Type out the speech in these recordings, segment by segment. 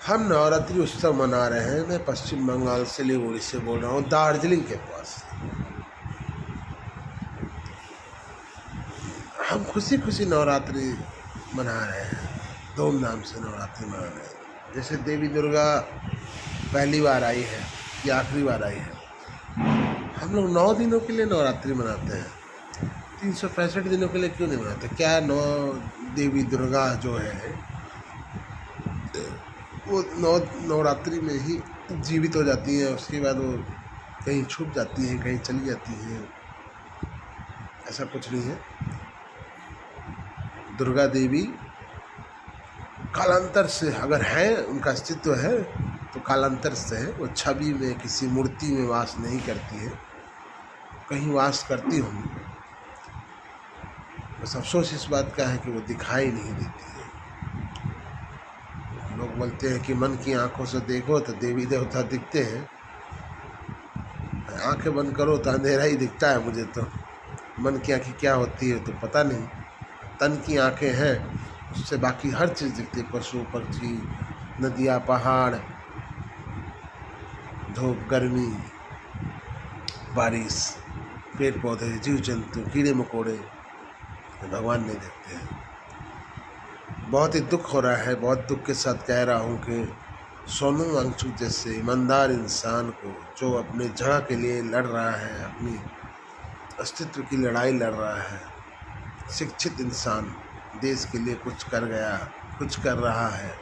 हम नवरात्रि उत्सव मना रहे हैं। मैं पश्चिम बंगाल सिलीगुड़ी से बोल रहा हूँ, दार्जिलिंग के पास। हम खुशी खुशी नवरात्रि मना रहे हैं, धूमधाम से नवरात्रि मना रहे हैं। जैसे देवी दुर्गा पहली बार आई है या आखिरी बार आई है। हम लोग 9 दिनों के लिए नवरात्रि मनाते हैं। 365 दिनों के लिए क्यों नहीं मनाते? क्या 9 देवी दुर्गा जो है वो नवरात्रि में ही जीवित हो जाती हैं, उसके बाद वो कहीं छुप जाती हैं, कहीं चली जाती हैं? ऐसा कुछ नहीं है। दुर्गा देवी कालांतर से अगर है, उनका अस्तित्व है तो कालांतर से है। वो छवि में, किसी मूर्ति में वास नहीं करती है, कहीं वास करती होंगी। बस अफसोस इस बात का है कि वो दिखाई नहीं देती है। लोग बोलते हैं कि मन की आंखों से देखो तो देवी देवता दिखते हैं, आंखें बंद करो तो अंधेरा ही दिखता है। मुझे तो मन की आंखें क्या होती है तो पता नहीं। तन की आंखें हैं, उससे बाकी हर चीज़ दिखती है। पशु पक्षी, नदियाँ, पहाड़, धूप, गर्मी, बारिश, पेड़ पौधे, जीव जंतु, कीड़े मकोड़े, भगवान नहीं देखते हैं। बहुत ही दुख हो रहा है, बहुत दुख के साथ कह रहा हूँ कि सोनू वांगचुक जैसे ईमानदार इंसान को, जो अपने जगह के लिए लड़ रहा है, अपनी अस्तित्व की लड़ाई लड़ रहा है, शिक्षित इंसान, देश के लिए कुछ कर गया, कुछ कर रहा है।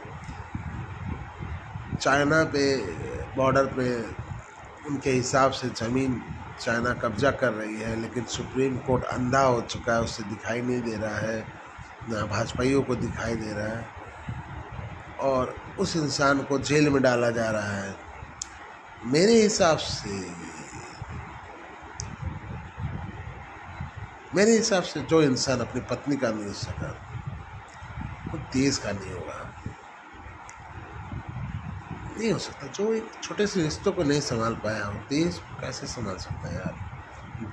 चाइना पे बॉर्डर पे उनके हिसाब से ज़मीन चाइना कब्जा कर रही है, लेकिन सुप्रीम कोर्ट अंधा हो चुका है, उससे दिखाई नहीं दे रहा है, ना भाजपाइयों को दिखाई दे रहा है, और उस इंसान को जेल में डाला जा रहा है। मेरे हिसाब से जो इंसान अपनी पत्नी का नहीं हो सका, वो देश का नहीं होगा, नहीं हो सकता। जो एक छोटे से रिश्तों को नहीं संभाल पाया, वो देश को कैसे संभाल सकता है यार?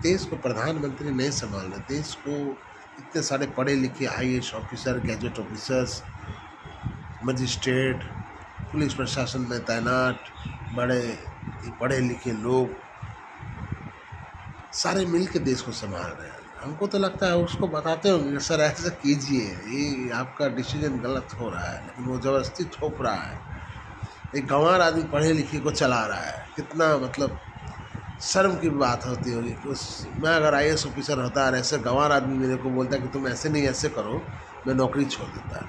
देश को प्रधानमंत्री नहीं संभाल रहे, देश को इतने सारे पढ़े लिखे IAS officer, gadget officers, magistrate, police प्रशासन में तैनात बड़े पढ़े लिखे लोग, सारे मिल के देश को संभाल रहे हैं। हमको तो लगता है उसको बताते होंगे सर ऐसा कीजिए, ये आपका डिसीजन गलत हो रहा है, लेकिन वो ज़बरदस्ती थोप रहा है। एक गंवार आदमी पढ़े लिखे को चला रहा है, कितना मतलब शर्म की बात होती होगी कि मैं अगर IAS ऑफिसर होता और ऐसे गंवार आदमी मेरे को बोलता कि तुम ऐसे नहीं ऐसे करो, मैं नौकरी छोड़ देता।